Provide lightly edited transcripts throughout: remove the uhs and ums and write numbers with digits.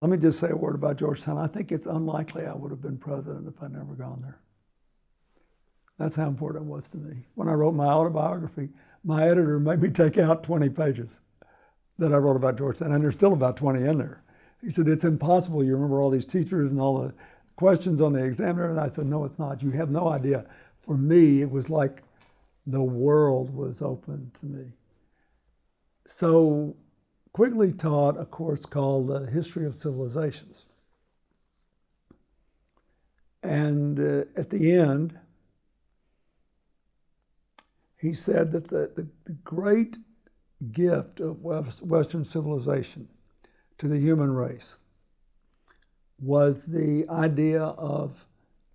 Let me just say a word about Georgetown. I think it's unlikely I would have been president if I'd never gone there. That's how important it was to me. When I wrote my autobiography, my editor made me take out 20 pages that I wrote about Georgetown, and there's still about 20 in there. He said, it's impossible. You remember all these teachers and all the questions on the examiner? And I said, no, it's not. You have no idea. For me, it was like the world was open to me. So Quigley taught a course called The History of Civilizations. And at the end, he said that the great gift of Western civilization to the human race was the idea of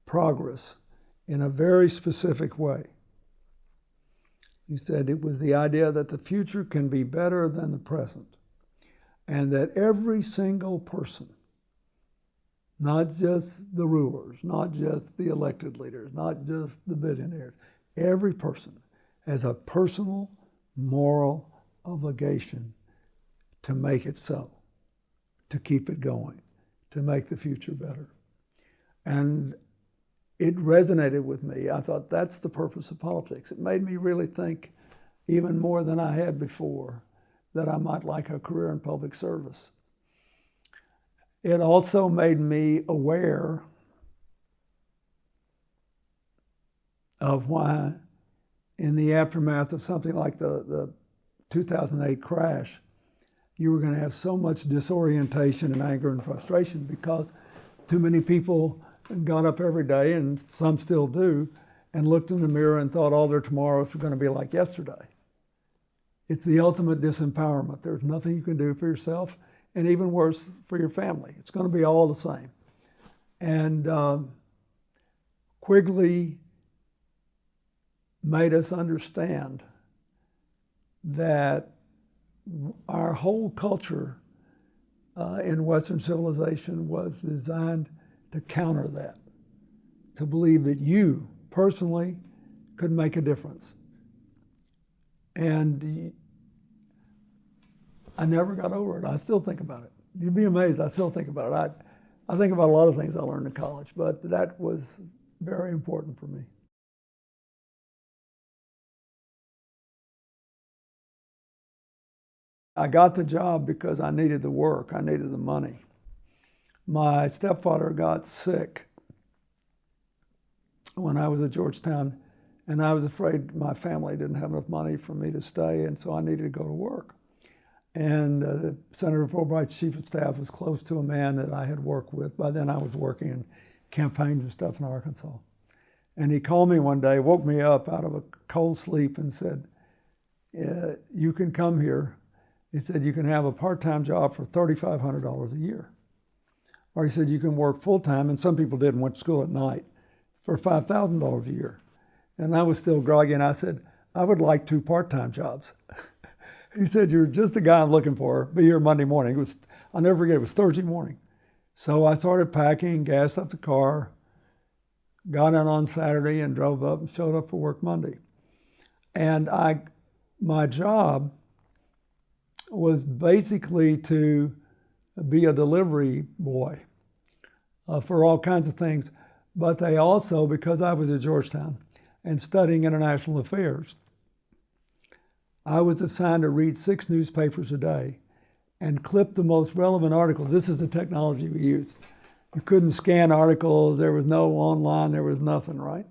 progress in a very specific way. He said it was the idea that the future can be better than the present, and that every single person, not just the rulers, not just the elected leaders, not just the billionaires, every person has a personal moral obligation to make it so, to keep it going, to make the future better. And it resonated with me. I thought that's the purpose of politics. It made me really think, even more than I had before, that I might like a career in public service. It also made me aware of why, in the aftermath of something like the 2008 crash, you were going to have so much disorientation and anger and frustration because too many people got up every day, and some still do, and looked in the mirror and thought all their tomorrows were going to be like yesterday. It's the ultimate disempowerment. There's nothing you can do for yourself, and even worse, for your family. It's going to be all the same. And Quigley made us understand that our whole culture in Western civilization was designed to counter that, to believe that you personally could make a difference. And I never got over it. I still think about it. You'd be amazed, I still think about it. I think about a lot of things I learned in college, but that was very important for me. I got the job because I needed the work, I needed the money. My stepfather got sick when I was at Georgetown, and I was afraid my family didn't have enough money for me to stay, and so I needed to go to work. And Senator Fulbright's chief of staff was close to a man that I had worked with. By then I was working in campaigns and stuff in Arkansas. And he called me one day, woke me up out of a cold sleep and said, you can come here. He said, you can have a part-time job for $3,500 a year. Or he said, you can work full-time, and some people did and went to school at night, for $5,000 a year. And I was still groggy, and I said, I would like 2 part-time jobs. He said, you're just the guy I'm looking for. Be here Monday morning. I'll never forget, it was Thursday morning. So I started packing, gassed up the car, got in on Saturday and drove up and showed up for work Monday. And my job was basically to be a delivery boy for all kinds of things. But they also, because I was at Georgetown and studying international affairs, I was assigned to read 6 newspapers a day and clip the most relevant article. This is the technology we used. You couldn't scan articles, there was no online, there was nothing, right?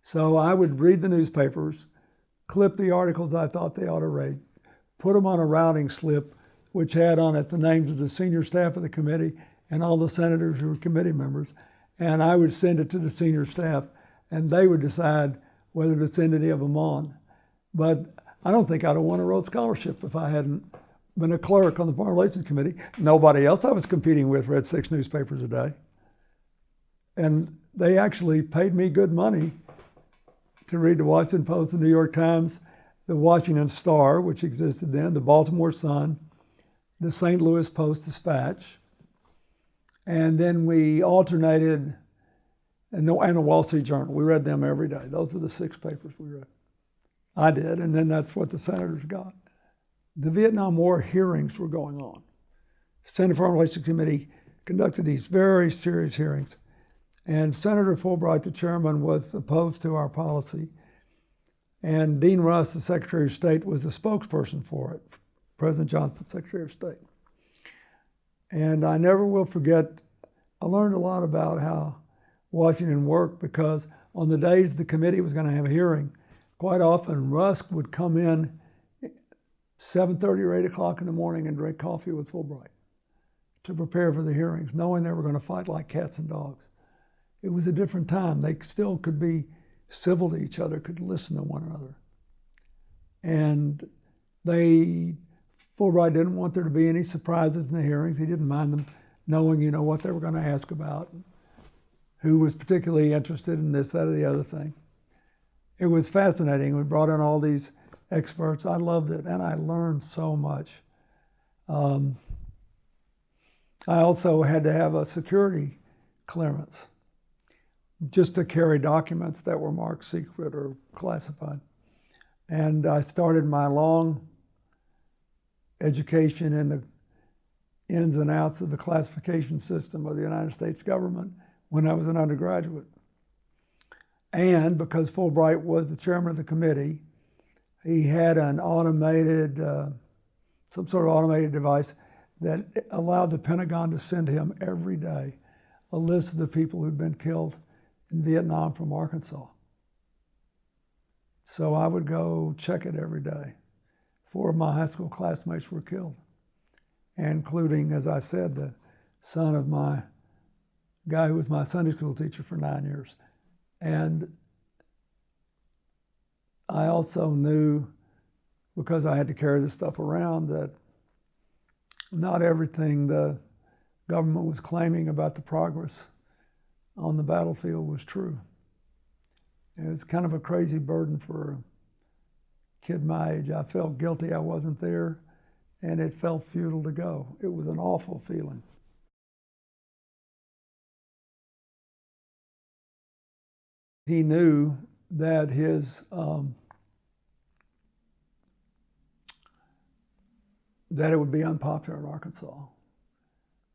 So I would read the newspapers, clip the articles I thought they ought to read, put them on a routing slip, which had on it the names of the senior staff of the committee and all the senators who were committee members. And I would send it to the senior staff, and they would decide whether to send any of them on. But I don't think I'd have won a Rhodes Scholarship if I hadn't been a clerk on the Foreign Relations Committee. Nobody else I was competing with read 6 newspapers a day. And they actually paid me good money to read the Washington Post, the New York Times, the Washington Star, which existed then, the Baltimore Sun, the St. Louis Post-Dispatch. And then we alternated, and the Wall Street Journal. We read them every day. Those are the 6 papers we read. I did, and then that's what the senators got. The Vietnam War hearings were going on. Senate Foreign Relations Committee conducted these very serious hearings. And Senator Fulbright, the chairman, was opposed to our policy. And Dean Russ, the Secretary of State, was the spokesperson for it, President Johnson, Secretary of State. And I never will forget, I learned a lot about how Washington worked, because on the days the committee was going to have a hearing, quite often Rusk would come in 7:30 or 8 o'clock in the morning and drink coffee with Fulbright to prepare for the hearings, knowing they were going to fight like cats and dogs. It was a different time. They still could be civil to each other, could listen to one another. And Fulbright didn't want there to be any surprises in the hearings. He didn't mind them knowing, what they were going to ask about, who was particularly interested in this, that, or the other thing. It was fascinating. We brought in all these experts. I loved it, and I learned so much. I also had to have a security clearance just to carry documents that were marked secret or classified. And I started my long education in the ins and outs of the classification system of the United States government when I was an undergraduate. And because Fulbright was the chairman of the committee, he had an automated, some sort of automated device that allowed the Pentagon to send him every day a list of the people who'd been killed in Vietnam from Arkansas. So I would go check it every day. 4 of my high school classmates were killed, including, as I said, the son of my guy who was my Sunday school teacher for 9 years. And I also knew, because I had to carry this stuff around, that not everything the government was claiming about the progress on the battlefield was true. And it's kind of a crazy burden for a kid my age. I felt guilty I wasn't there, and it felt futile to go. It was an awful feeling. He knew that that it would be unpopular in Arkansas.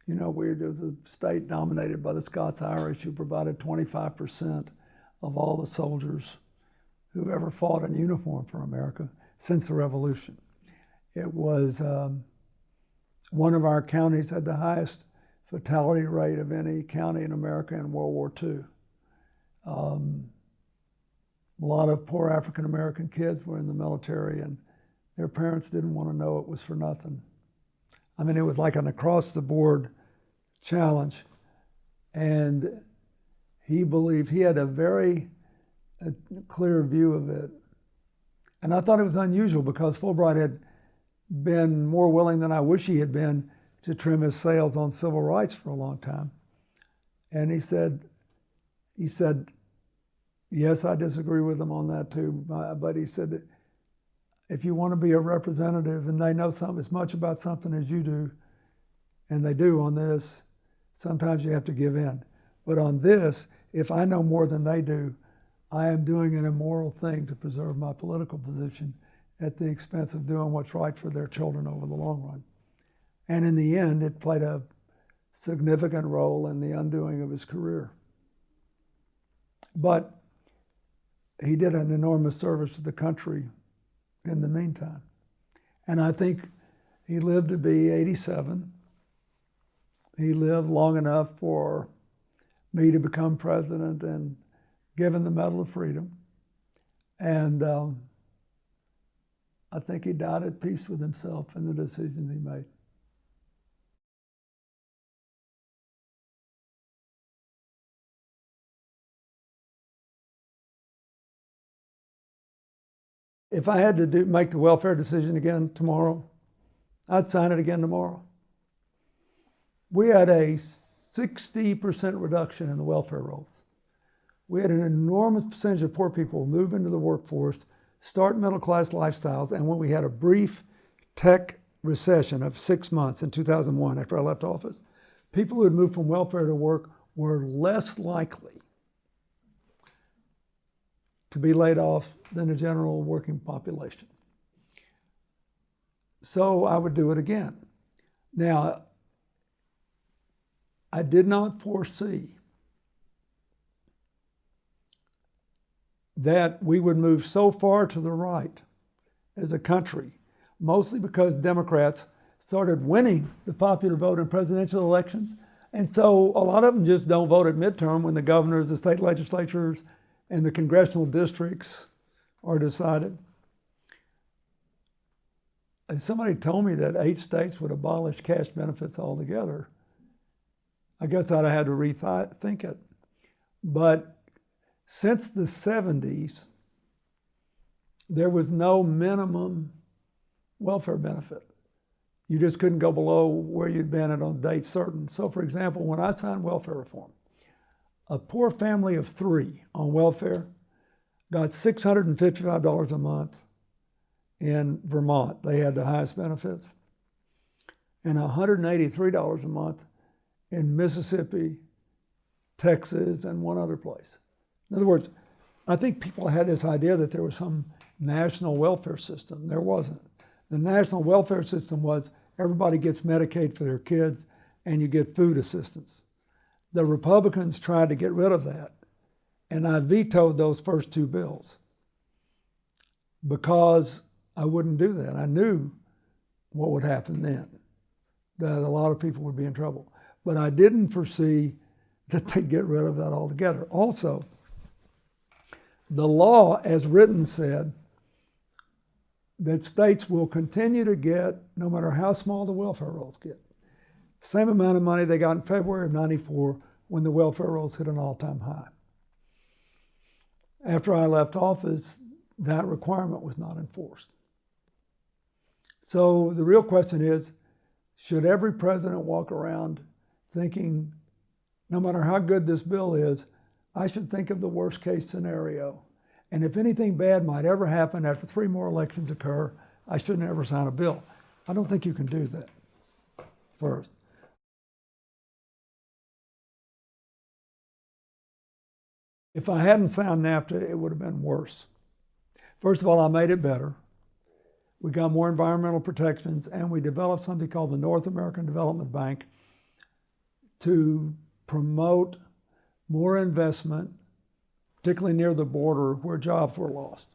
There's a state dominated by the Scots-Irish who provided 25% of all the soldiers who've ever fought in uniform for America since the Revolution. It was one of our counties had the highest fatality rate of any county in America in World War II. A lot of poor African-American kids were in the military, and their parents didn't want to know it was for nothing. I mean, it was like an across-the-board challenge. And he believed, he had a very clear view of it. And I thought it was unusual, because Fulbright had been more willing than I wish he had been to trim his sails on civil rights for a long time. And he said, yes, I disagree with him on that too, but he said that if you want to be a representative and they know something as much about something as you do, and they do on this, sometimes you have to give in. But on this, if I know more than they do, I am doing an immoral thing to preserve my political position at the expense of doing what's right for their children over the long run. And in the end, it played a significant role in the undoing of his career. But he did an enormous service to the country in the meantime. And I think he lived to be 87. He lived long enough for me to become president and given the Medal of Freedom. And I think he died at peace with himself and the decisions he made. If I had to make the welfare decision again tomorrow, I'd sign it again tomorrow. We had a 60% reduction in the welfare rolls. We had an enormous percentage of poor people move into the workforce, start middle-class lifestyles, and when we had a brief tech recession of 6 months in 2001 after I left office, people who had moved from welfare to work were less likely to be laid off than the general working population. So I would do it again. Now, I did not foresee that we would move so far to the right as a country, mostly because Democrats started winning the popular vote in presidential elections. And so a lot of them just don't vote at midterm when the governors, the state legislatures, and the congressional districts are decided. And somebody told me that 8 states would abolish cash benefits altogether. I guess I'd have had to rethink it. But since the 70s, there was no minimum welfare benefit. You just couldn't go below where you'd been at a date certain. So for example, when I signed welfare reform, a poor family of 3 on welfare got $655 a month in Vermont. They had the highest benefits. And $183 a month in Mississippi, Texas, and one other place. In other words, I think people had this idea that there was some national welfare system. There wasn't. The national welfare system was everybody gets Medicaid for their kids and you get food assistance. The Republicans tried to get rid of that, and I vetoed those first 2 bills because I wouldn't do that. I knew what would happen then, that a lot of people would be in trouble. But I didn't foresee that they'd get rid of that altogether. Also, the law as written said that states will continue to get, no matter how small the welfare rolls get, same amount of money they got in February of '94 when the welfare rolls hit an all-time high. After I left office, that requirement was not enforced. So the real question is, should every president walk around thinking, no matter how good this bill is, I should think of the worst case scenario. And if anything bad might ever happen after 3 more elections occur, I shouldn't ever sign a bill. I don't think you can do that, first. If I hadn't signed NAFTA, it would have been worse. First of all, I made it better. We got more environmental protections, and we developed something called the North American Development Bank to promote more investment, particularly near the border where jobs were lost.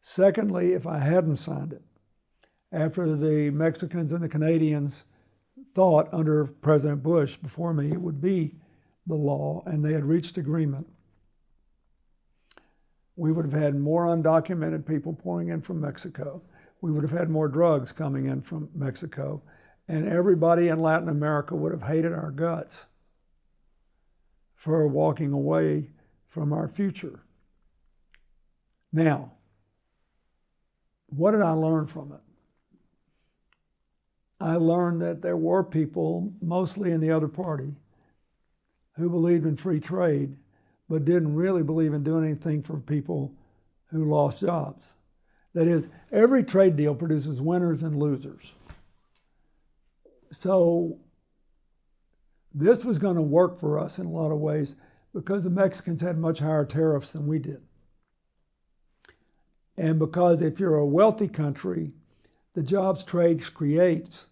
Secondly, if I hadn't signed it, after the Mexicans and the Canadians thought under President Bush before me it would be the law, and they had reached agreement, we would have had more undocumented people pouring in from Mexico. We would have had more drugs coming in from Mexico, and everybody in Latin America would have hated our guts for walking away from our future. Now, what did I learn from it? I learned that there were people, mostly in the other party, who believed in free trade, but didn't really believe in doing anything for people who lost jobs. That is, every trade deal produces winners and losers. So this was going to work for us in a lot of ways because the Mexicans had much higher tariffs than we did. And because if you're a wealthy country, the jobs trade creates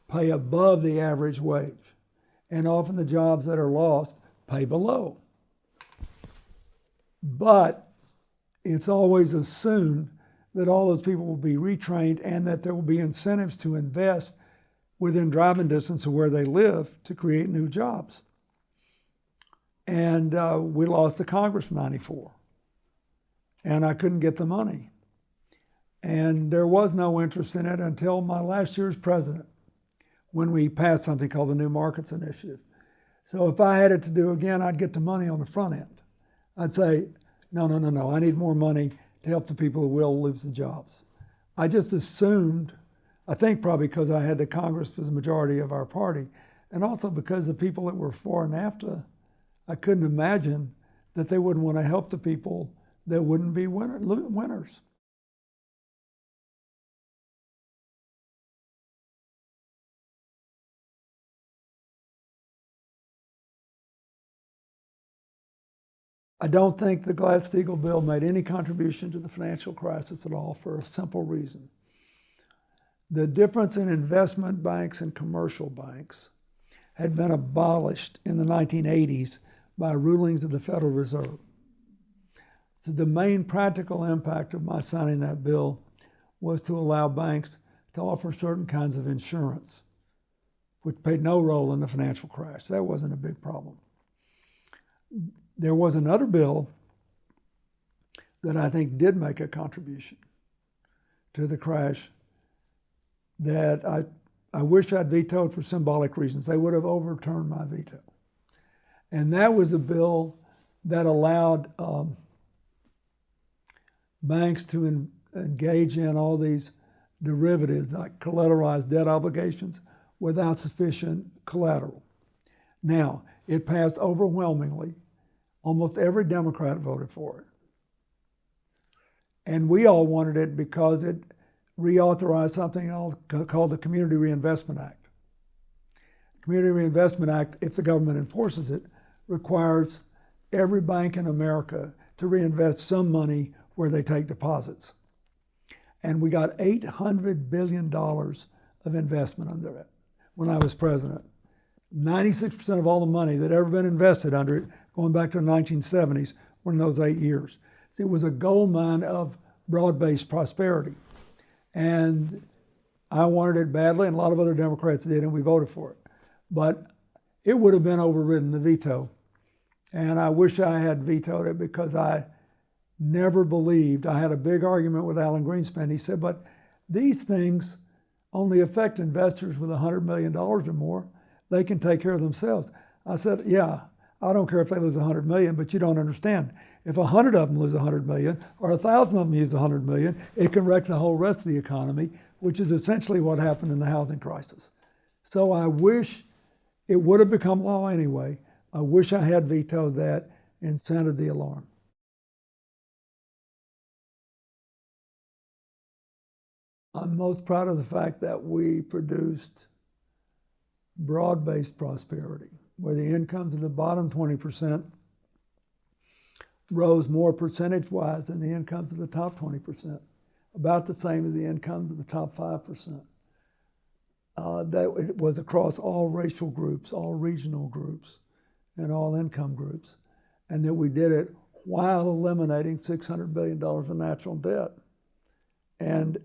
pay above the average wage. And often the jobs that are lost pay below. But it's always assumed that all those people will be retrained and that there will be incentives to invest within driving distance of where they live to create new jobs. And we lost the Congress in '94. And I couldn't get the money. And there was no interest in it until my last year as president, when we passed something called the New Markets Initiative. So if I had it to do again, I'd get the money on the front end. I'd say, no, I need more money to help the people who will lose the jobs. I just assumed, I think probably because I had the Congress as the majority of our party, and also because the people that were for NAFTA, I couldn't imagine that they wouldn't want to help the people that wouldn't be winners. I don't think the Glass-Steagal bill made any contribution to the financial crisis at all for a simple reason. The difference in investment banks and commercial banks had been abolished in the 1980s by rulings of the Federal Reserve. So the main practical impact of my signing that bill was to allow banks to offer certain kinds of insurance, which played no role in the financial crash. That wasn't a big problem. There was another bill that I think did make a contribution to the crash that I wish I'd vetoed for symbolic reasons. They would have overturned my veto. And that was a bill that allowed banks to engage in all these derivatives like collateralized debt obligations without sufficient collateral. Now, it passed overwhelmingly. Almost every Democrat voted for it. And we all wanted it because it reauthorized something called the Community Reinvestment Act. The Community Reinvestment Act, if the government enforces it, requires every bank in America to reinvest some money where they take deposits. And we got $800 billion of investment under it when I was president. 96% of all the money that ever been invested under it, going back to the 1970s, were in those 8 years. So it was a gold mine of broad-based prosperity. And I wanted it badly, and a lot of other Democrats did, and we voted for it. But it would have been overridden, the veto. And I wish I had vetoed it because I never believed. I had a big argument with Alan Greenspan. He said, but these things only affect investors with $100 million or more. They can take care of themselves. I said, yeah, I don't care if they lose $100 million, but you don't understand. If 100 of them lose $100 million or 1,000 of them use $100 million, it can wreck the whole rest of the economy, which is essentially what happened in the housing crisis. So I wish it would have become law anyway. I wish I had vetoed that and sounded the alarm. I'm most proud of the fact that we produced broad-based prosperity, where the incomes of the bottom 20% rose more percentage-wise than the incomes of the top 20%, about the same as the incomes of the top 5%. That it was across all racial groups, all regional groups, and all income groups, and that we did it while eliminating $600 billion of natural debt. And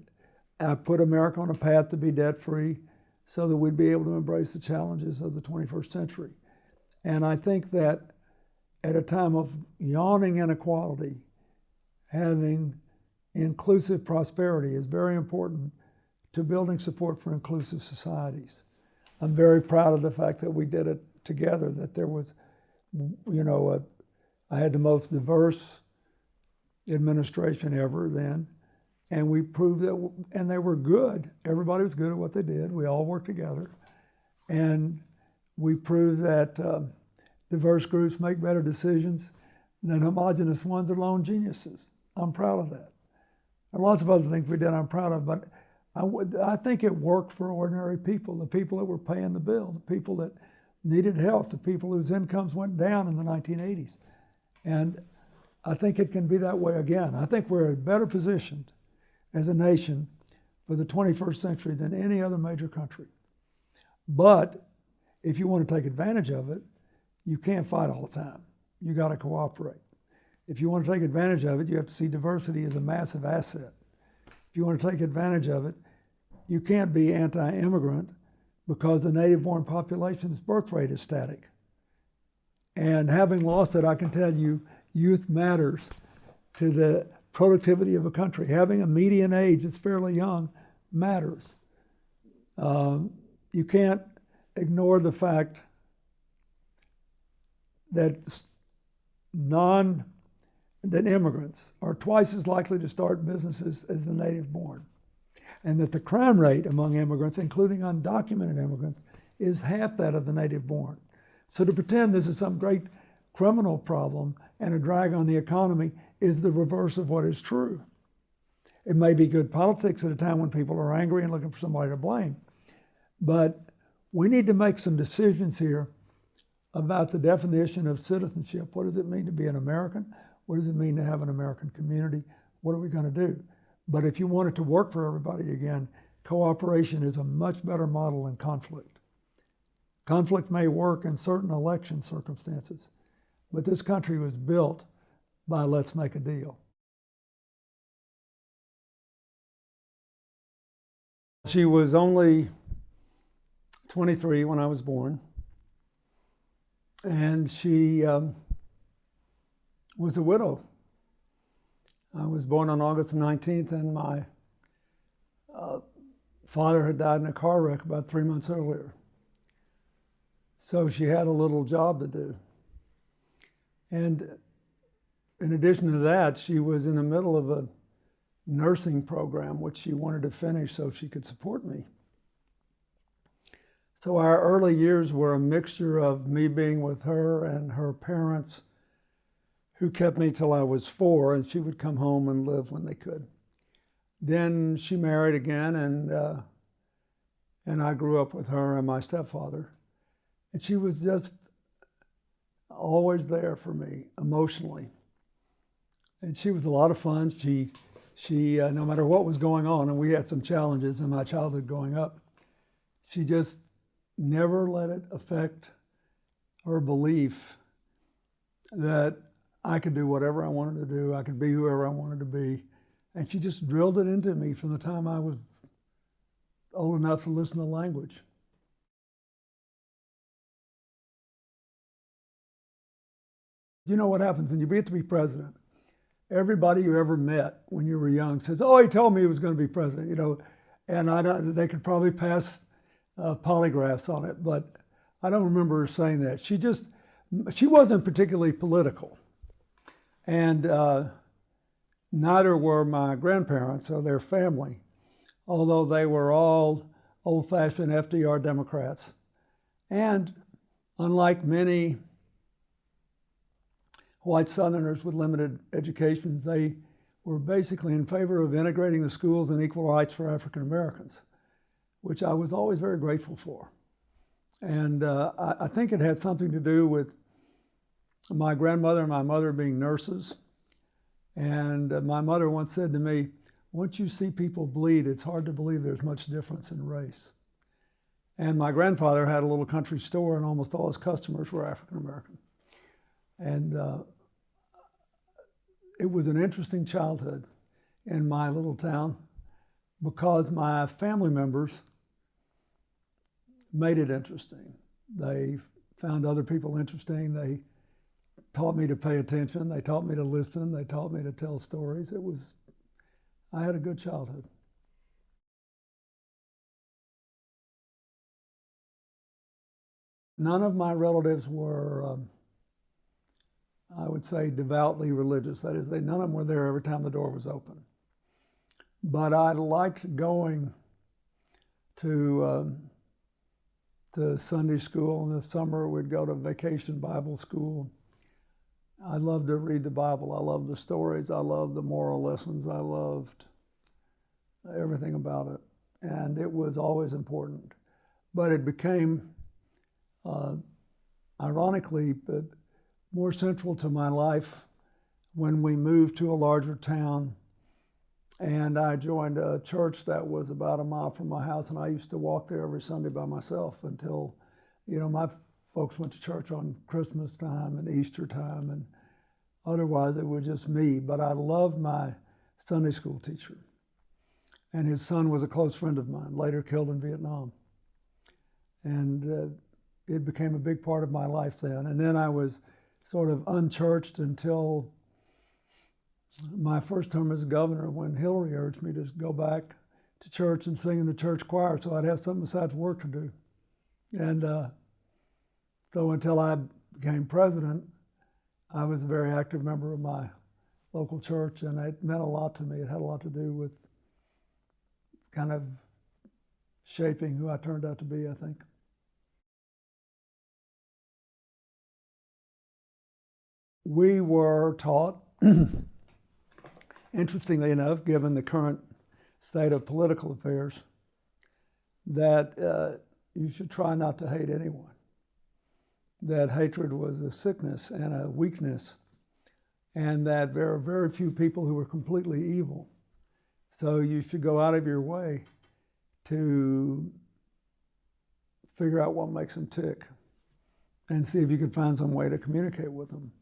I put America on a path to be debt-free so that we'd be able to embrace the challenges of the 21st century. And I think that at a time of yawning inequality, having inclusive prosperity is very important to building support for inclusive societies. I'm very proud of the fact that we did it together, that there was, I had the most diverse administration ever then, and we proved that, and they were good. Everybody was good at what they did. We all worked together. And we proved that diverse groups make better decisions than homogenous ones or lone geniuses. I'm proud of that. And lots of other things we did I'm proud of, but I think it worked for ordinary people, the people that were paying the bill, the people that needed help, the people whose incomes went down in the 1980s. And I think it can be that way again. I think we're better positioned as a nation for the 21st century than any other major country. But if you want to take advantage of it, you can't fight all the time. You got to cooperate. If you want to take advantage of it, you have to see diversity as a massive asset. If you want to take advantage of it, you can't be anti-immigrant because the native-born population's birth rate is static. And having lost it, I can tell you, youth matters to the productivity of a country. Having a median age that's fairly young matters. You can't ignore the fact that immigrants are twice as likely to start businesses as the native-born, and that the crime rate among immigrants, including undocumented immigrants, is half that of the native-born. So to pretend this is some great criminal problem and a drag on the economy is the reverse of what is true. It may be good politics at a time when people are angry and looking for somebody to blame, but we need to make some decisions here about the definition of citizenship. What does it mean to be an American? What does it mean to have an American community? What are we going to do? But if you want it to work for everybody again, cooperation is a much better model than conflict. Conflict may work in certain election circumstances, but this country was built by let's make a deal. She was only 23 when I was born, and she was a widow. I was born on August 19th, and my father had died in a car wreck about 3 months earlier. So she had a little job to do. And in addition to that, she was in the middle of a nursing program, which she wanted to finish so she could support me. So our early years were a mixture of me being with her and her parents, who kept me till I was 4, and she would come home and live when they could. Then she married again, and I grew up with her and my stepfather. And she was just always there for me emotionally. And she was a lot of fun. She no matter what was going on, and we had some challenges in my childhood growing up, she just never let it affect her belief that I could do whatever I wanted to do, I could be whoever I wanted to be. And she just drilled it into me from the time I was old enough to listen to language. You know what happens when you get to be president? Everybody you ever met when you were young says, "Oh, he told me he was going to be president," you know, and they could probably pass polygraphs on it, but I don't remember her saying that. She wasn't particularly political, and neither were my grandparents or their family, although they were all old-fashioned FDR Democrats. And unlike many white Southerners with limited education, they were basically in favor of integrating the schools and equal rights for African Americans, which I was always very grateful for. And I think it had something to do with my grandmother and my mother being nurses. And my mother once said to me, "Once you see people bleed, it's hard to believe there's much difference in race." And my grandfather had a little country store, and almost all his customers were African American. And it was an interesting childhood in my little town because my family members made it interesting. They found other people interesting. They taught me to pay attention. They taught me to listen. They taught me to tell stories. I had a good childhood. None of my relatives were, I would say, devoutly religious. That is, none of them were there every time the door was open. But I liked going to Sunday school. In the summer, we'd go to vacation Bible school. I loved to read the Bible. I loved the stories. I loved the moral lessons. I loved everything about it. And it was always important. But it became, ironically, but more central to my life when we moved to a larger town. And I joined a church that was about a mile from my house, and I used to walk there every Sunday by myself until, my folks went to church on Christmas time and Easter time, and otherwise it was just me. But I loved my Sunday school teacher. And his son was a close friend of mine, later killed in Vietnam. And it became a big part of my life then. And then I was sort of unchurched until my first term as governor, when Hillary urged me to go back to church and sing in the church choir so I'd have something besides work to do. And so until I became president, I was a very active member of my local church, and it meant a lot to me. It had a lot to do with kind of shaping who I turned out to be, I think. We were taught, interestingly enough, given the current state of political affairs, that you should try not to hate anyone. That hatred was a sickness and a weakness, and that there are very few people who are completely evil. So you should go out of your way to figure out what makes them tick and see if you could find some way to communicate with them.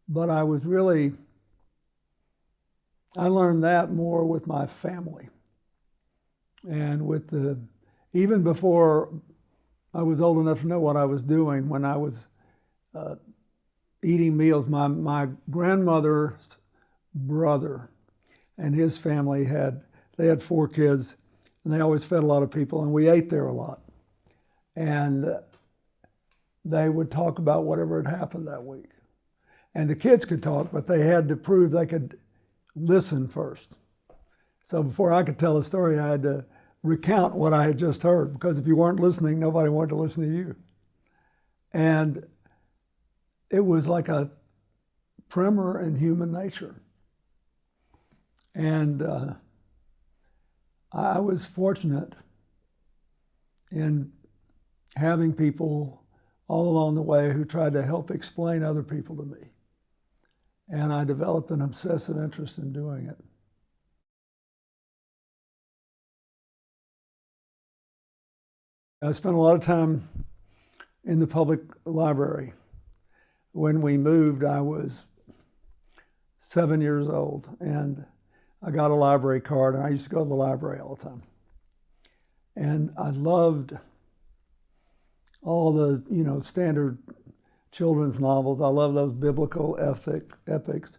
But I learned that more with my family. And even before I was old enough to know what I was doing, when I was eating meals, my grandmother's brother and his family had 4 kids, and they always fed a lot of people, and we ate there a lot. And they would talk about whatever had happened that week. And the kids could talk, but they had to prove they could listen first. So before I could tell a story, I had to recount what I had just heard, because if you weren't listening, nobody wanted to listen to you. And it was like a primer in human nature. And I was fortunate in having people all along the way who tried to help explain other people to me. And I developed an obsessive interest in doing it. I spent a lot of time in the public library. When we moved, I was 7 years old, and I got a library card, and I used to go to the library all the time. And I loved all the, standard children's novels. I love those biblical epics.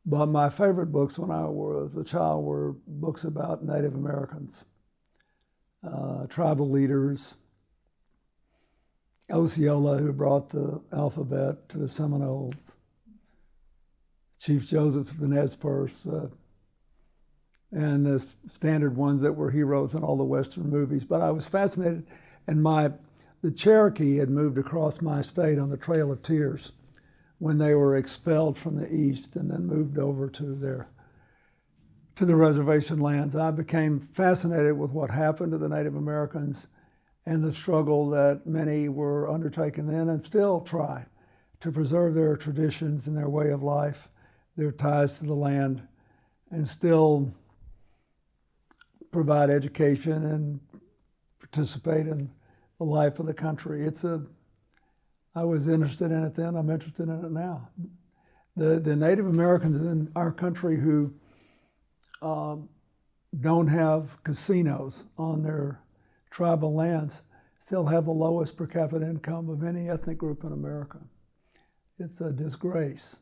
But my favorite books when I was a child were books about Native Americans, tribal leaders, Osceola, who brought the alphabet to the Seminoles, Chief Joseph of the Nez Perce, and the standard ones that were heroes in all the Western movies. But I was fascinated, and the Cherokee had moved across my state on the Trail of Tears when they were expelled from the East and then moved over to the reservation lands. I became fascinated with what happened to the Native Americans and the struggle that many were undertaking then and still try to preserve their traditions and their way of life, their ties to the land, and still provide education and participate in the life of the country. I was interested in it then, I'm interested in it now. The Native Americans in our country who don't have casinos on their tribal lands still have the lowest per capita income of any ethnic group in America. It's a disgrace.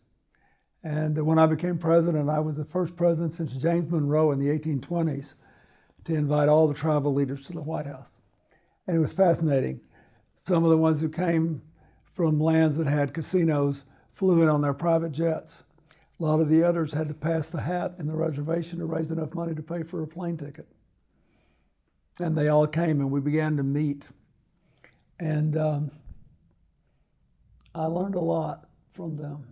And when I became president, I was the first president since James Monroe in the 1820s to invite all the tribal leaders to the White House. And it was fascinating. Some of the ones who came from lands that had casinos flew in on their private jets. A lot of the others had to pass the hat in the reservation to raise enough money to pay for a plane ticket. And they all came, and we began to meet. And I learned a lot from them.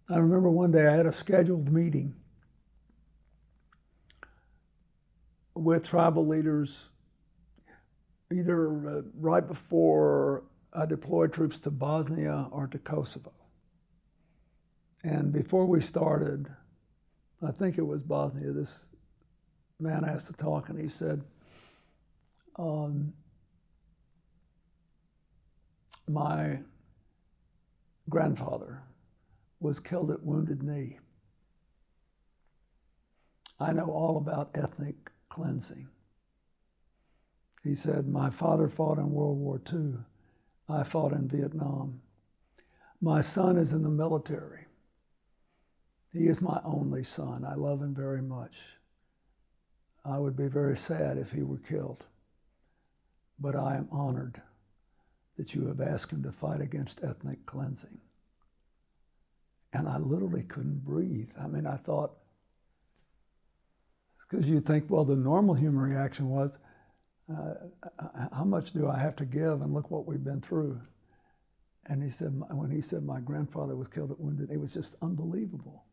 I remember one day I had a scheduled meeting with tribal leaders either right before I deployed troops to Bosnia or to Kosovo. And before we started, I think it was Bosnia, this man asked to talk, and he said, my grandfather was killed at Wounded Knee. I know all about ethnic cleansing. He said, my father fought in World War II. I fought in Vietnam. My son is in the military. He is my only son. I love him very much. I would be very sad if he were killed. But I am honored that you have asked him to fight against ethnic cleansing. And I literally couldn't breathe. I mean, I thought, because you'd think, well, the normal human reaction was, how much do I have to give, and look what we've been through. And he said, when he said my grandfather was killed at Wounded, it was just unbelievable.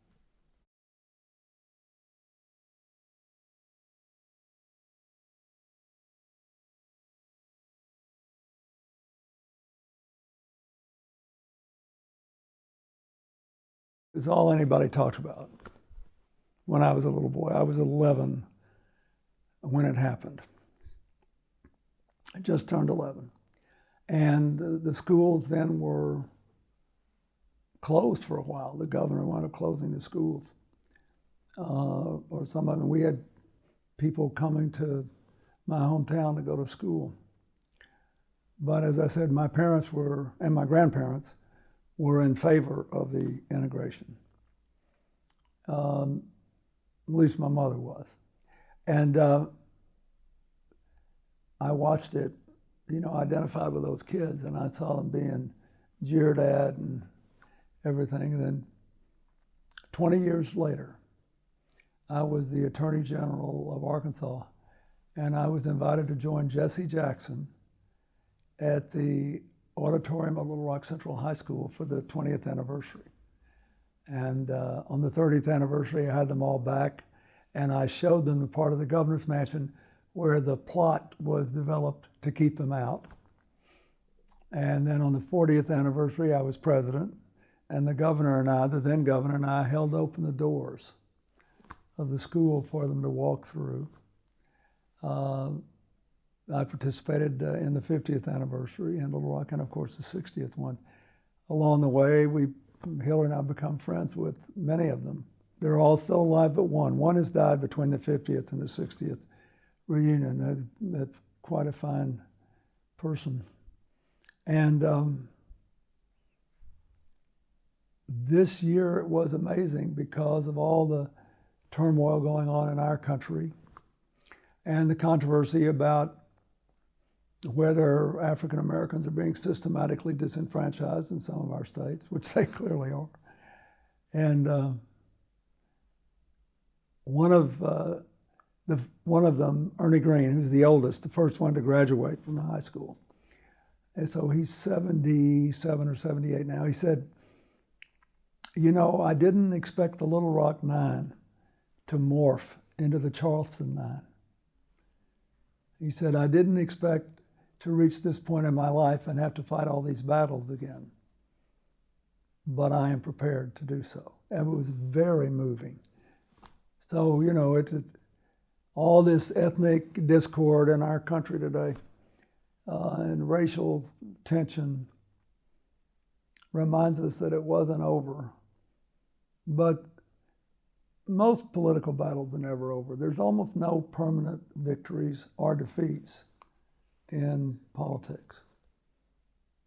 It's all anybody talked about. When I was a little boy, I was 11 when it happened. I just turned 11. And the schools then were closed for a while. The governor wound up closing the schools. Or some of them, we had people coming to my hometown to go to school. But as I said, my parents were, and my grandparents, were in favor of the integration. At least my mother was. And I watched it, you know, identified with those kids, and I saw them being jeered at and everything. And then 20 years later, I was the Attorney General of Arkansas, and I was invited to join Jesse Jackson at the auditorium of Little Rock Central High School for the 20th anniversary. And on the 30th anniversary, I had them all back, and I showed them the part of the governor's mansion where the plot was developed to keep them out. And then on the 40th anniversary, I was president, and the governor and I, the then governor and I, held open the doors of the school for them to walk through. I participated in the 50th anniversary in Little Rock, and of course the 60th one. Along the way, Hillary and I have become friends with many of them. They're all still alive but one. One has died between the 50th and the 60th reunion. That's quite a fine person. And this year it was amazing because of all the turmoil going on in our country and the controversy about whether African Americans are being systematically disenfranchised in some of our states, which they clearly are. And one of them, Ernie Green, who's the oldest, the first one to graduate from the high school. And so he's 77 or 78 now. He said, you know, I didn't expect the Little Rock Nine to morph into the Charleston Nine. He said, I didn't expect to reach this point in my life and have to fight all these battles again, but I am prepared to do so. And it was very moving. So, you know, all this ethnic discord in our country today and racial tension reminds us that it wasn't over. But most political battles are never over. There's almost no permanent victories or defeats in politics.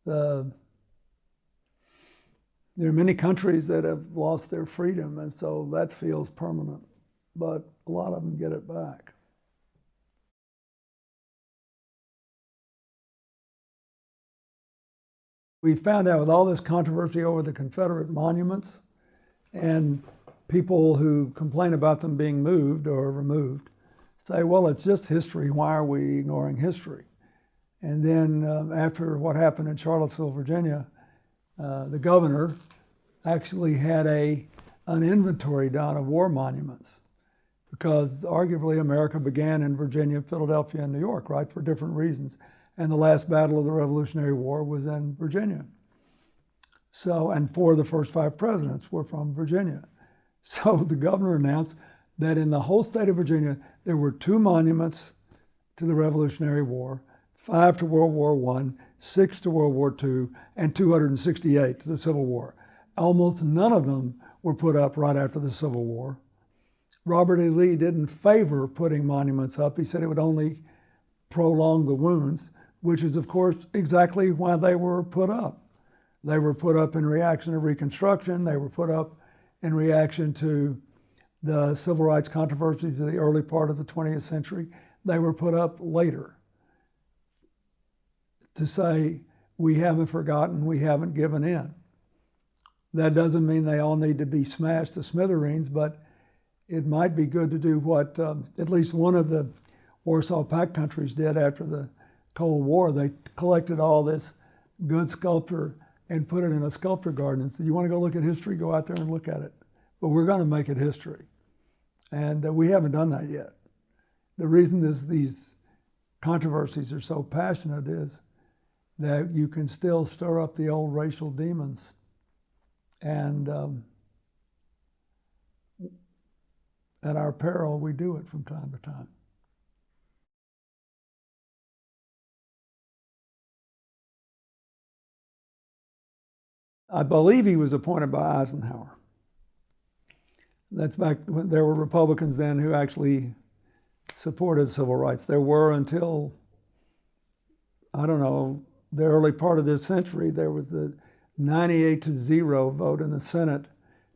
There are many countries that have lost their freedom, and so that feels permanent, but a lot of them get it back. We found out with all this controversy over the Confederate monuments and people who complain about them being moved or removed say, well, it's just history. Why are we ignoring history? And then after what happened in Charlottesville, Virginia, the governor actually had an inventory done of war monuments because arguably America began in Virginia, Philadelphia, and New York, right, for different reasons. And the last battle of the Revolutionary War was in Virginia. So, and 4 of the first 5 presidents were from Virginia. So the governor announced that in the whole state of Virginia, there were 2 monuments to the Revolutionary War, 5 to World War I, 6 to World War II, and 268 to the Civil War. Almost none of them were put up right after the Civil War. Robert E. Lee didn't favor putting monuments up. He said it would only prolong the wounds, which is, of course, exactly why they were put up. They were put up in reaction to Reconstruction. They were put up in reaction to the civil rights controversies of the early part of the 20th century. They were put up later to say, we haven't forgotten, we haven't given in. That doesn't mean they all need to be smashed to smithereens, but it might be good to do what at least one of the Warsaw Pact countries did after the Cold War. They collected all this good sculpture and put it in a sculpture garden and said, you want to go look at history? Go out there and look at it. But we're going to make it history. And we haven't done that yet. The reason these controversies are so passionate is that you can still stir up the old racial demons. And at our peril, we do it from time to time. I believe he was appointed by Eisenhower. That's back when there were Republicans then who actually supported civil rights. There were until, I don't know, the early part of this century. There was the 98-0 vote in the Senate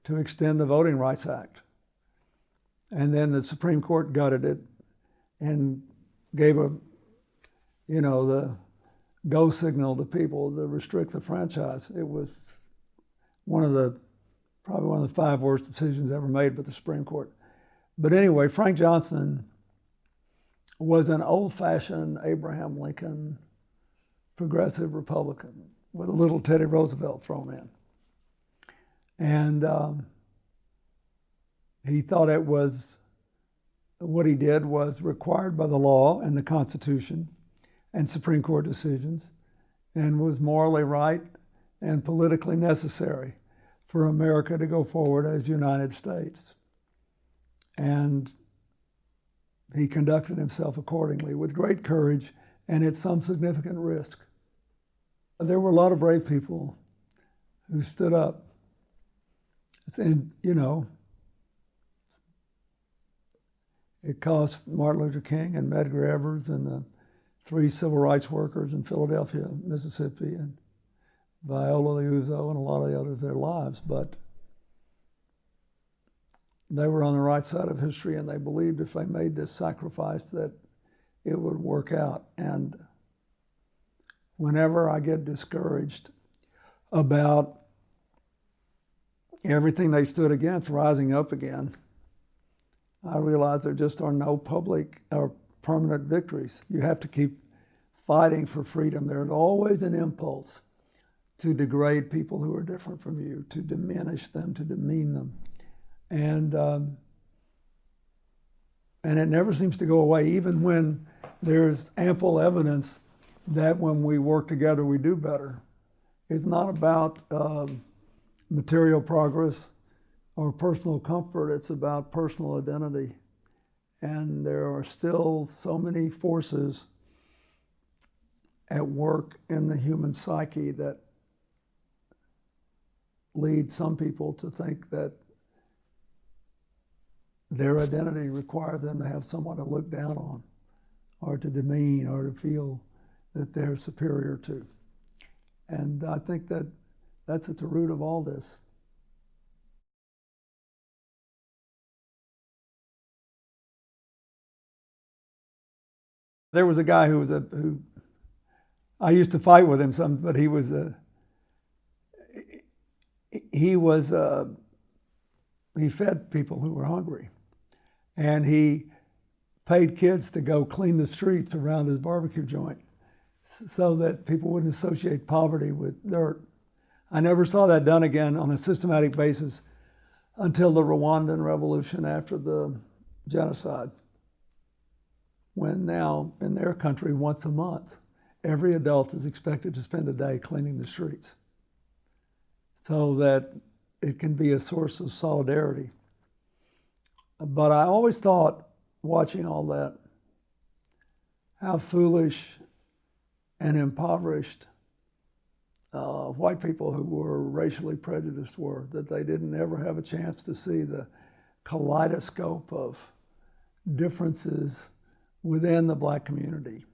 to extend the Voting Rights Act. And then the Supreme Court gutted it and gave the go signal to people to restrict the franchise. It was probably one of the 5 worst decisions ever made by the Supreme Court. But anyway, Frank Johnson was an old-fashioned Abraham Lincoln progressive Republican with a little Teddy Roosevelt thrown in. And he thought what he did was required by the law and the Constitution and Supreme Court decisions, and was morally right and politically necessary for America to go forward as United States. And he conducted himself accordingly with great courage and at some significant risk. There were a lot of brave people who stood up. And, it cost Martin Luther King and Medgar Evers and the 3 civil rights workers in Philadelphia, Mississippi, and Viola Liuzzo and a lot of the others their lives, but they were on the right side of history, and they believed if they made this sacrifice that it would work out. And whenever I get discouraged about everything they stood against rising up again, I realize there just are no public or permanent victories. You have to keep fighting for freedom. There's always an impulse to degrade people who are different from you, to diminish them, to demean them. And it never seems to go away, even when there's ample evidence that when we work together, we do better. It's not about material progress or personal comfort, it's about personal identity. And there are still so many forces at work in the human psyche that lead some people to think that their identity requires them to have someone to look down on or to demean or to feel that they're superior to. And I think that that's at the root of all this. There was a guy who I used to fight with him some, but he fed people who were hungry, and he paid kids to go clean the streets around his barbecue joint so that people wouldn't associate poverty with dirt. I never saw that done again on a systematic basis until the Rwandan revolution after the genocide, when now in their country, once a month, every adult is expected to spend a day cleaning the streets so that it can be a source of solidarity. But I always thought, watching all that, how foolish and impoverished white people who were racially prejudiced were, that they didn't ever have a chance to see the kaleidoscope of differences within the black community.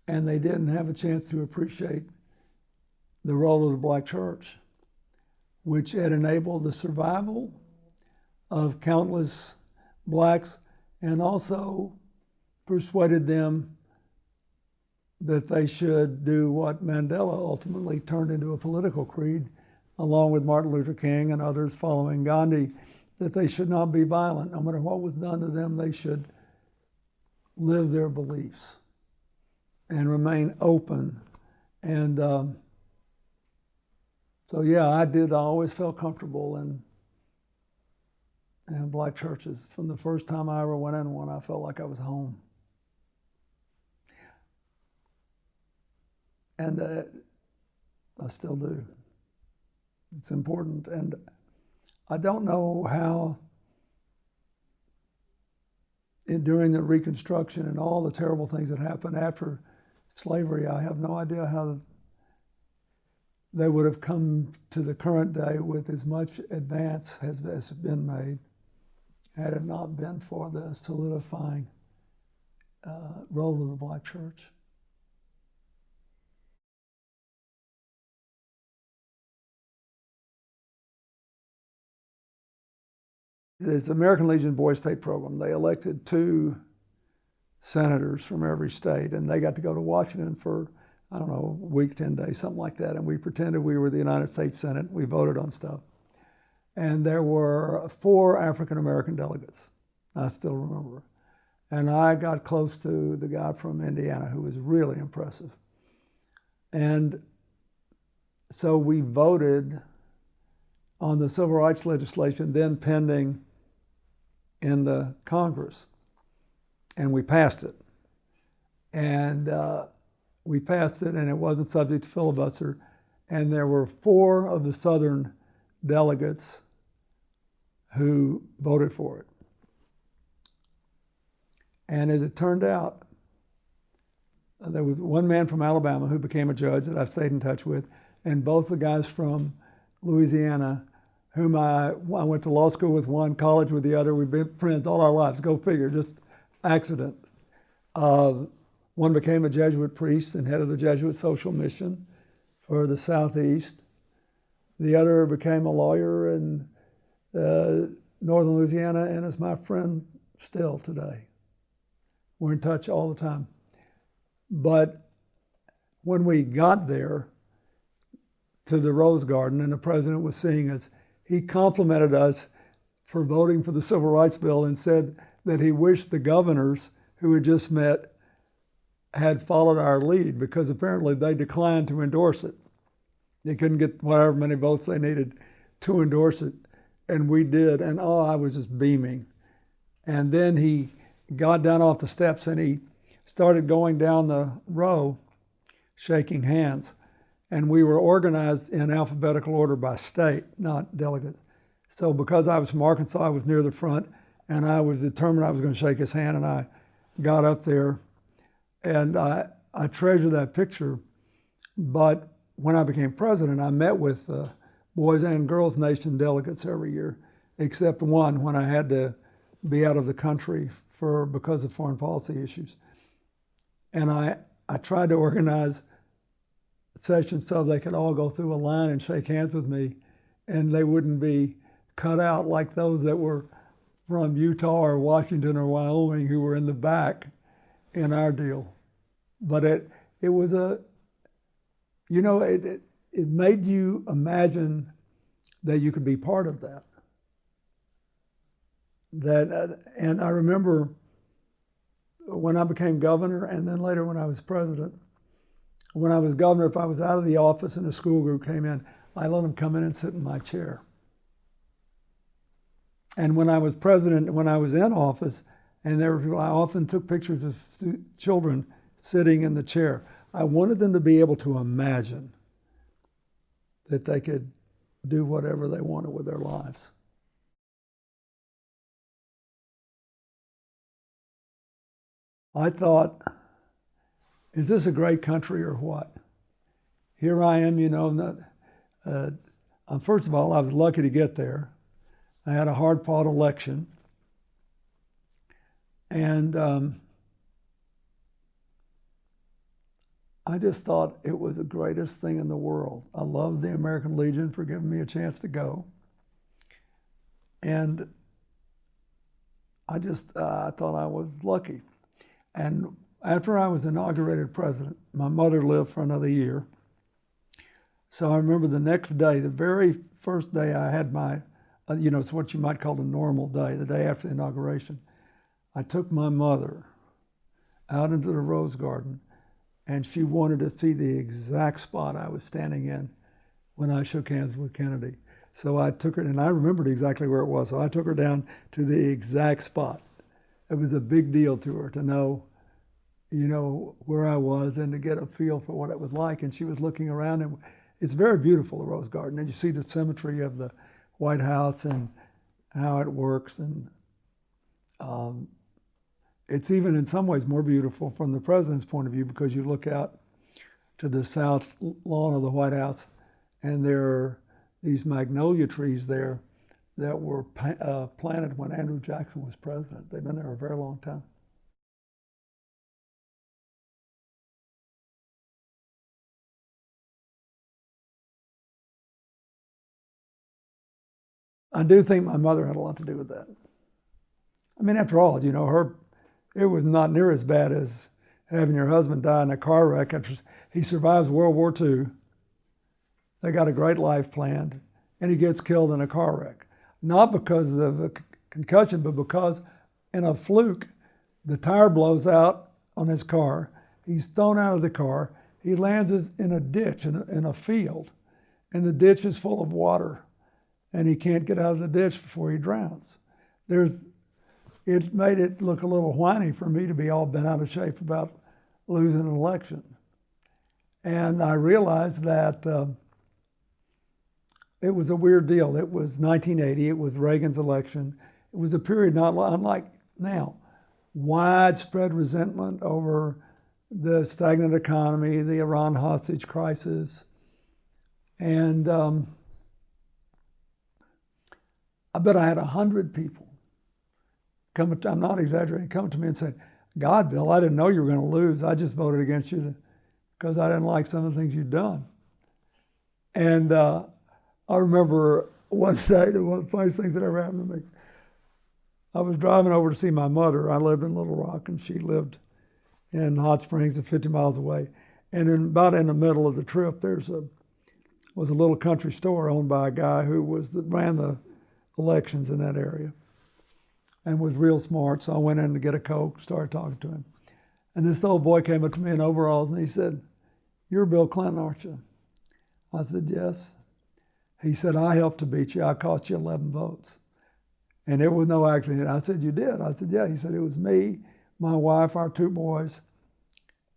And they didn't have a chance to appreciate the role of the black church, which had enabled the survival of countless blacks and also persuaded them that they should do what Mandela ultimately turned into a political creed, along with Martin Luther King and others following Gandhi, that they should not be violent. No matter what was done to them, they should live their beliefs and remain open. And so yeah, I always felt comfortable in black churches. From the first time I ever went in one, I felt like I was home. And I still do. It's important. And I don't know how, during the Reconstruction and all the terrible things that happened after slavery, I have no idea how they would have come to the current day with as much advance as has been made had it not been for the solidifying role of the Black church. There's the American Legion Boy State program. They elected 2 senators from every state, and they got to go to Washington for, I don't know, a week, 10 days, something like that. And we pretended we were the United States Senate. We voted on stuff. And there were 4 African-American delegates. I still remember. And I got close to the guy from Indiana who was really impressive. And so we voted on the civil rights legislation then pending in the Congress. And we passed it. And we passed it, and it wasn't subject to filibuster. And there were 4 of the Southern delegates who voted for it. And as it turned out, there was one man from Alabama who became a judge that I've stayed in touch with, and both the guys from Louisiana, whom I went to law school with one, college with the other. We've been friends all our lives. Go figure, just accident. One became a Jesuit priest and head of the Jesuit social mission for the Southeast. The other became a lawyer in northern Louisiana and is my friend still today. We're in touch all the time. But when we got there to the Rose Garden and the president was seeing us, he complimented us for voting for the Civil Rights Bill and said that he wished the governors who had just met had followed our lead, because apparently they declined to endorse it. They couldn't get whatever many votes they needed to endorse it, and we did, and oh, I was just beaming. And then he got down off the steps and he started going down the row, shaking hands. And we were organized in alphabetical order by state, not delegates. So because I was from Arkansas, I was near the front, and I was determined I was going to shake his hand, and I got up there. And I treasure that picture. But when I became president, I met with Boys and Girls Nation delegates every year, except one when I had to be out of the country because of foreign policy issues. And I tried to organize sessions so they could all go through a line and shake hands with me, and they wouldn't be cut out like those that were from Utah or Washington or Wyoming who were in the back in our deal. But it was it made you imagine that you could be part of that. And I remember when I became governor, and then later when I was president. When I was governor, if I was out of the office and a school group came in, I let them come in and sit in my chair. And when I was president, when I was in office, and there were people, I often took pictures of children sitting in the chair. I wanted them to be able to imagine that they could do whatever they wanted with their lives. I thought, is this a great country or what? Here I am, first of all, I was lucky to get there. I had a hard-fought election. And I just thought it was the greatest thing in the world. I loved the American Legion for giving me a chance to go. And I thought I was lucky. And after I was inaugurated president, my mother lived for another year. So I remember the next day, the very first day I had my, it's what you might call a normal day, the day after the inauguration. I took my mother out into the Rose Garden, and she wanted to see the exact spot I was standing in when I shook hands with Kennedy. So I took her, and I remembered exactly where it was, so I took her down to the exact spot. It was a big deal to her to know, where I was and to get a feel for what it was like. And she was looking around, and it's very beautiful, the Rose Garden. And you see the symmetry of the White House and how it works. And it's even in some ways more beautiful from the president's point of view, because you look out to the south lawn of the White House And there are these magnolia trees there that were planted when Andrew Jackson was president. They've been there a very long time. I do think my mother had a lot to do with that. I mean, after all, you know, it was not near as bad as having your husband die in a car wreck after he survives World War II. They got a great life planned, and he gets killed in a car wreck. Not because of a concussion, but because in a fluke, the tire blows out on his car. He's thrown out of the car. He lands in a ditch in a field, and the ditch is full of water, and he can't get out of the ditch before he drowns. It made it look a little whiny for me to be all bent out of shape about losing an election. And I realized that it was a weird deal. It was 1980, it was Reagan's election. It was a period not unlike now. Widespread resentment over the stagnant economy, the Iran hostage crisis. And I bet I had 100 people I'm not exaggerating, come to me and say, God, Bill, I didn't know you were going to lose. I just voted against you because I didn't like some of the things you'd done. And I remember one day, one of the funniest things that ever happened to me, I was driving over to see my mother. I lived in Little Rock, and she lived in Hot Springs, 50 miles away. And about in the middle of the trip, was a little country store owned by a guy who ran the elections in that area and was real smart. So I went in to get a Coke, started talking to him. And this old boy came up to me in overalls, and he said, "You're Bill Clinton, aren't you?" I said, "Yes." He said, "I helped to beat you. I cost you 11 votes. And it was no accident." I said, "You did?" I said, "Yeah." He said, "It was me, my wife, our 2 boys,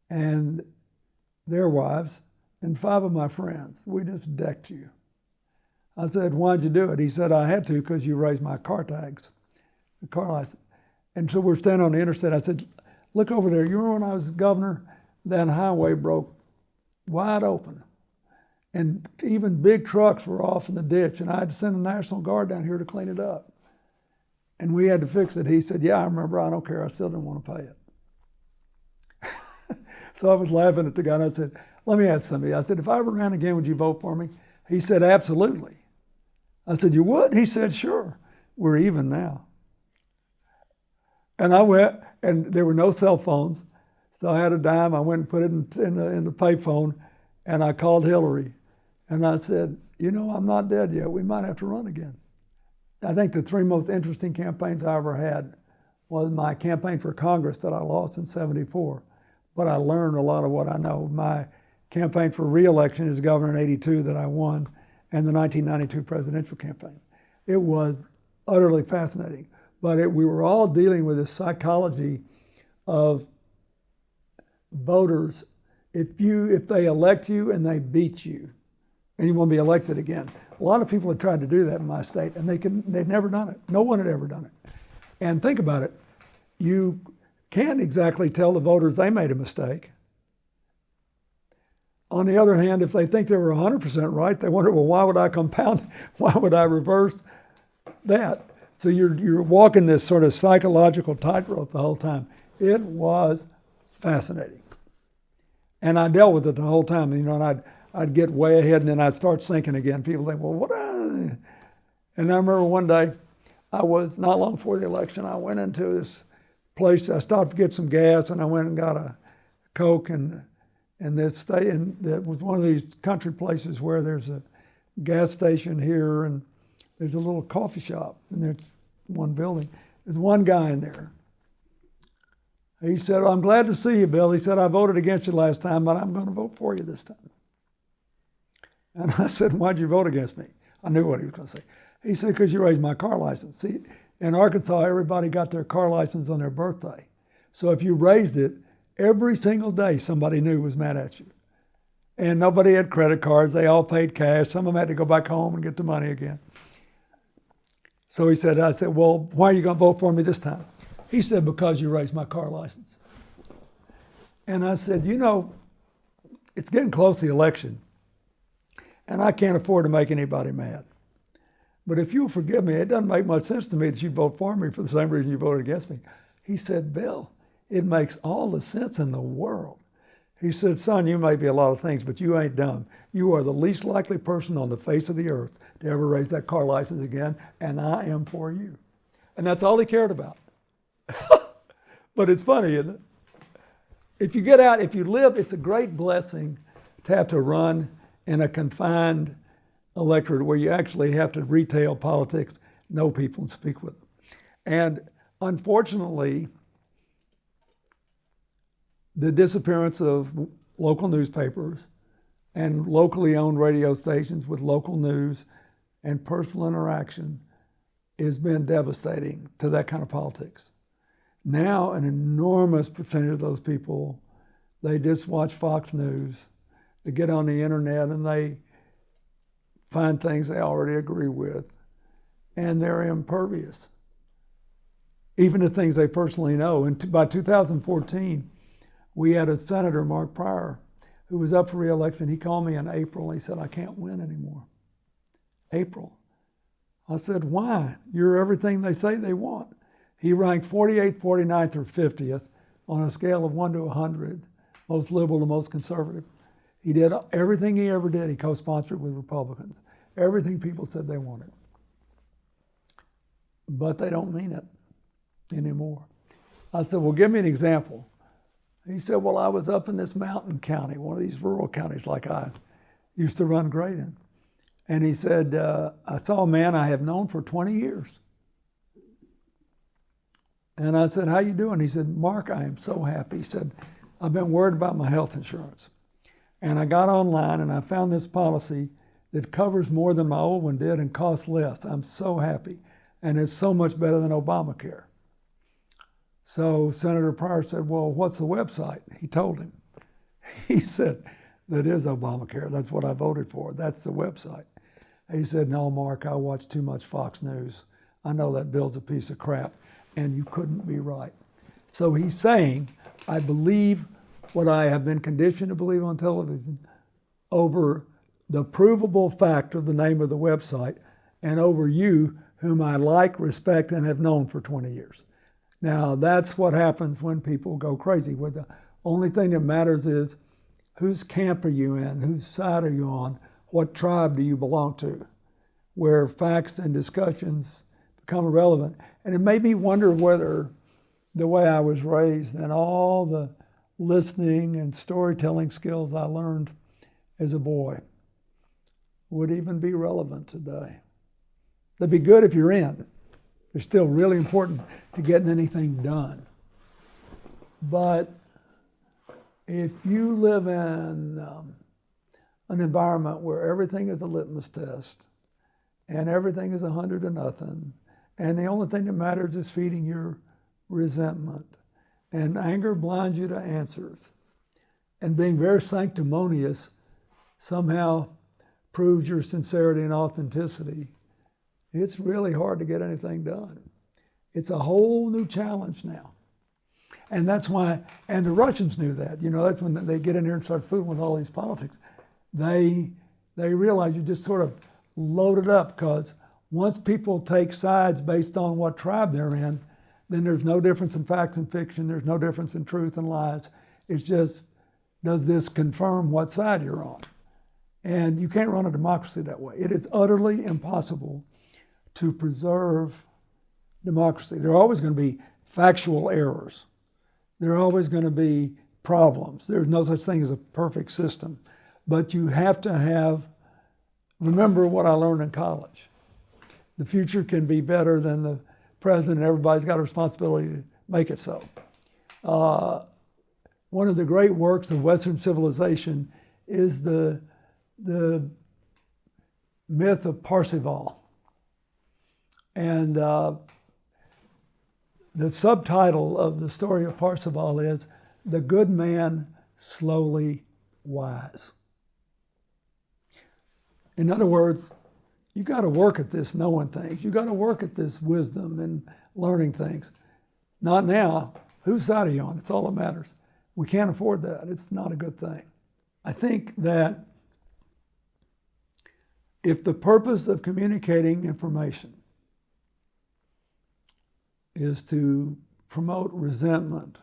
and their wives, and 5 of my friends. We just decked you." I said, "Why'd you do it?" He said, "I had to because you raised my car tags, the car license." And so we're standing on the interstate. I said, "Look over there. You remember when I was governor? That highway broke wide open. And even big trucks were off in the ditch, and I had to send a National Guard down here to clean it up. And we had to fix it." He said, "Yeah, I remember. I don't care. I still didn't want to pay it." So I was laughing at the guy, and I said, "Let me ask somebody." I said, "If I ever ran again, would you vote for me?" He said, "Absolutely." I said, "You would?" He said, "Sure. We're even now." And I went, and there were no cell phones, so I had a dime. I went and put it in the payphone, and I called Hillary. And I said, "You know, I'm not dead yet. We might have to run again." I think the 3 most interesting campaigns I ever had was my campaign for Congress that I lost in '74. But I learned a lot of what I know. My campaign for re-election as governor in '82 that I won, and the 1992 presidential campaign. It was utterly fascinating. But we were all dealing with the psychology of voters. If they elect you and they beat you, and you want to be elected again. A lot of people had tried to do that in my state, and they'd never done it. No one had ever done it. And think about it. You can't exactly tell the voters they made a mistake. On the other hand, if they think they were 100% right, they wonder, well, why would I compound? Why would I reverse that? So you're walking this sort of psychological tightrope the whole time. It was fascinating. And I dealt with it the whole time. You know, and I'd get way ahead, and then I'd start sinking again. People think, well, what? And I remember one day, I was not long before the election, I went into this place. I stopped to get some gas, and I went and got a Coke, and that was one of these country places where there's a gas station here, and there's a little coffee shop, and there's one building. There's one guy in there. He said, "I'm glad to see you, Bill." He said, "I voted against you last time, but I'm going to vote for you this time." And I said, "Why'd you vote against me?" I knew what he was going to say. He said, "Because you raised my car license." See, in Arkansas, everybody got their car license on their birthday. So if you raised it, every single day somebody new was mad at you. And nobody had credit cards. They all paid cash. Some of them had to go back home and get the money again. So I said, "Well, why are you going to vote for me this time?" He said, "Because you raised my car license." And I said, "You know, it's getting close to the election. and I can't afford to make anybody mad. But if you'll forgive me, it doesn't make much sense to me that you vote for me for the same reason you voted against me. He said, Bill, it makes all the sense in the world. He said, son, you may be a lot of things, but you ain't dumb. You are the least likely person on the face of the earth to ever raise that car license again, and I am for you. And that's all he cared about. But it's funny, isn't it? If you get out, if you live, it's a great blessing to have to run in a confined electorate where you actually have to retail politics, know people, and speak with them. And unfortunately, the disappearance of local newspapers and locally owned radio stations with local news and personal interaction has been devastating to that kind of politics. Now, an enormous percentage of those people, they just watch Fox News, they get on the internet and they find things they already agree with, and they're impervious, even to things they personally know. And by 2014, we had a senator, Mark Pryor, who was up for re-election. He called me in April and he said, I can't win anymore. April. I said, why? You're everything they say they want. He ranked 48th, 49th, or 50th on a scale of 1 to 100, most liberal to most conservative. He did everything he ever did. He co-sponsored with Republicans. Everything people said they wanted. But they don't mean it anymore. I said, well, give me an example. He said, well, I was up in this mountain county, one of these rural counties like I used to run great in. And he said, I saw a man I have known for 20 years. And I said, how you doing? He said, Mark, I am so happy. He said, I've been worried about my health insurance. And I got online and I found this policy that covers more than my old one did and costs less. I'm so happy. And it's so much better than Obamacare. So Senator Pryor said, well, what's the website? He told him. He said, that is Obamacare. That's what I voted for. That's the website. He said, no, Mark, I watch too much Fox News. I know that bill's a piece of crap, and you couldn't be right. So he's saying, I believe what I have been conditioned to believe on television over the provable fact of the name of the website and over you, whom I like, respect, and have known for 20 years. Now, that's what happens when people go crazy. Where the only thing that matters is whose camp are you in, whose side are you on, what tribe do you belong to, where facts and discussions become irrelevant. And it made me wonder whether the way I was raised and all the listening and storytelling skills I learned as a boy would even be relevant today. They'd be good if you're in. They're still really important to getting anything done. But if you live in an environment where everything is a litmus test and everything is 100 to nothing, and the only thing that matters is feeding your resentment, and anger blinds you to answers, and being very sanctimonious somehow proves your sincerity and authenticity, it's really hard to get anything done. It's a whole new challenge now. And that's why, and the Russians knew that. You know, that's when they get in here and start fooling with all these politics. They realize you just sort of load it up, because once people take sides based on what tribe they're in, then there's no difference in facts and fiction. There's no difference in truth and lies. It's just, does this confirm what side you're on? And you can't run a democracy that way. It is utterly impossible to preserve democracy. There are always going to be factual errors. There are always going to be problems. There's no such thing as a perfect system. But you have to have, remember what I learned in college. The future can be better than the present, and everybody's got a responsibility to make it so. One of the great works of Western civilization is the myth of Parzival. And the subtitle of the story of Parzival is The Good Man Slowly Wise. In other words, you got to work at this knowing things. You got to work at this wisdom and learning things. Not now. Whose side are you on? It's all that matters. We can't afford that. It's not a good thing. I think that If the purpose of communicating information is to promote resentment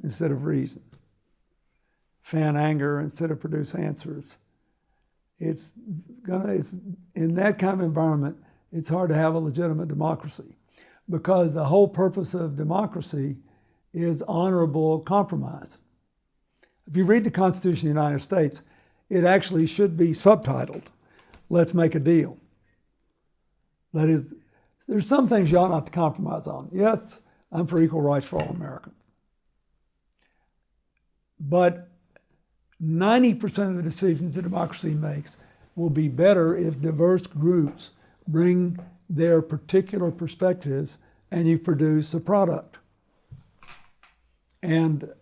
instead of reason, fan anger instead of produce answers, it's in that kind of environment, it's hard to have a legitimate democracy, because the whole purpose of democracy is honorable compromise. If you read the Constitution of the United States, it actually should be subtitled, "Let's make a deal." That is, there's some things you ought not to compromise on. Yes, I'm for equal rights for all Americans. But 90% of the decisions that democracy makes will be better if diverse groups bring their particular perspectives and you produce a product. And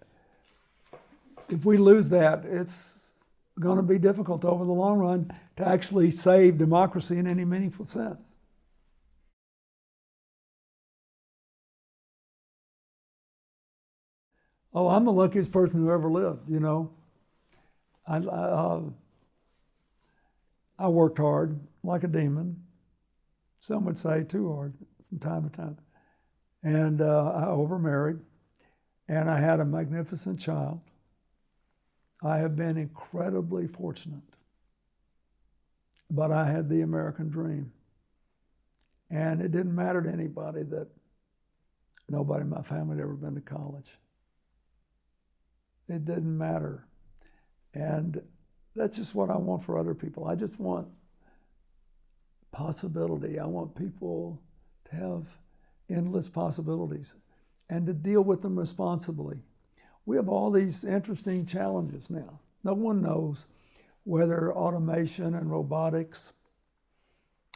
if we lose that, it's going to be difficult over the long run to actually save democracy in any meaningful sense. Oh, I'm the luckiest person who ever lived, you know. I worked hard like a demon. Some would say too hard from time to time. And I overmarried, and I had a magnificent child. I have been incredibly fortunate, but I had the American dream. And it didn't matter to anybody that nobody in my family had ever been to college. It didn't matter. And that's just what I want for other people. I just want possibility. I want people to have endless possibilities and to deal with them responsibly. We have all these interesting challenges now. No one knows whether automation and robotics,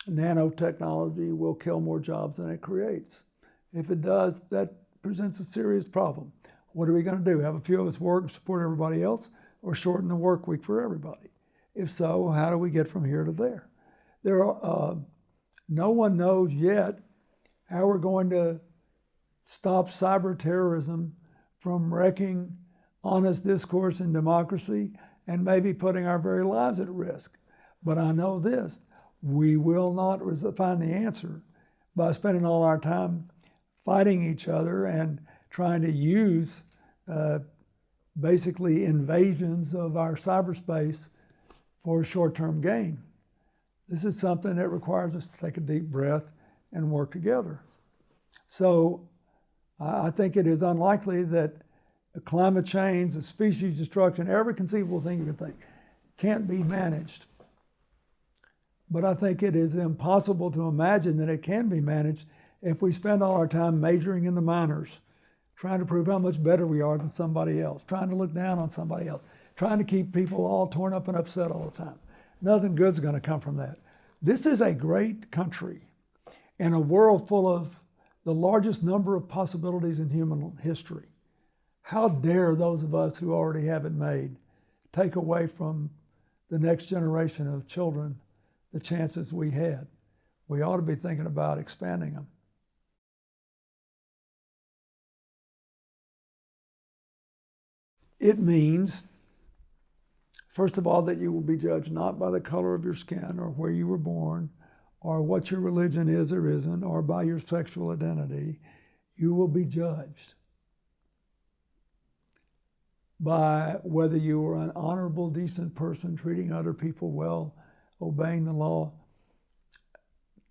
nanotechnology will kill more jobs than it creates. If it does, that presents a serious problem. What are we going to do? Have a few of us work and support everybody else, or shorten the work week for everybody? If so, how do we get from here to there? No one knows yet how we're going to stop cyber terrorism from wrecking honest discourse and democracy and maybe putting our very lives at risk. But I know this, we will not find the answer by spending all our time fighting each other and trying to use basically invasions of our cyberspace for short-term gain. This is something that requires us to take a deep breath and work together. So I think it is unlikely that climate change, species destruction, every conceivable thing you can think, can't be managed. But I think it is impossible to imagine that it can be managed if we spend all our time majoring in the minors, trying to prove how much better we are than somebody else, trying to look down on somebody else, trying to keep people all torn up and upset all the time. Nothing good's going to come from that. This is a great country in a world full of the largest number of possibilities in human history. How dare those of us who already have it made take away from the next generation of children the chances we had? We ought to be thinking about expanding them. It means, first of all, that you will be judged not by the color of your skin or where you were born or what your religion is or isn't or by your sexual identity. You will be judged by whether you are an honorable, decent person, treating other people well, obeying the law,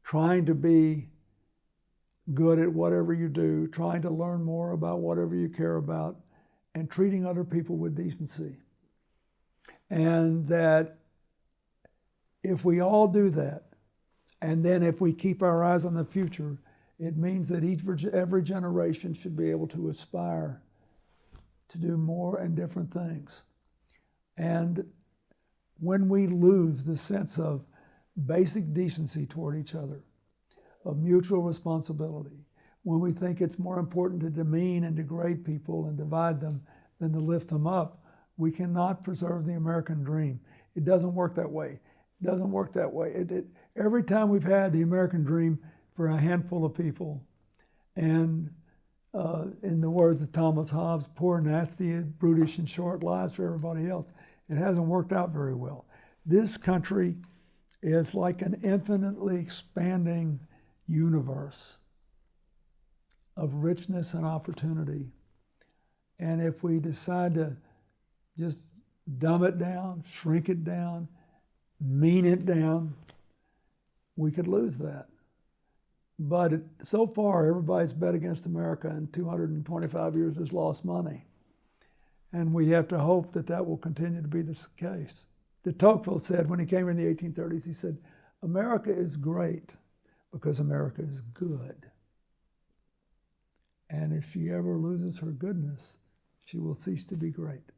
trying to be good at whatever you do, trying to learn more about whatever you care about, and treating other people with decency. And that if we all do that, and then if we keep our eyes on the future, it means that every generation should be able to aspire to do more and different things. And when we lose the sense of basic decency toward each other, of mutual responsibility, when we think it's more important to demean and degrade people and divide them than to lift them up, we cannot preserve the American dream. It doesn't work that way. It doesn't work that way. Every time we've had the American dream for a handful of people, and in the words of Thomas Hobbes, poor, nasty, brutish, and short lives for everybody else, it hasn't worked out very well. This country is like an infinitely expanding universe of richness and opportunity. And if we decide to just dumb it down, shrink it down, mean it down, we could lose that. But so far, everybody's bet against America in 225 years has lost money. And we have to hope that that will continue to be the case. De Tocqueville said when he came in the 1830s, he said, America is great because America is good. And if she ever loses her goodness, she will cease to be great.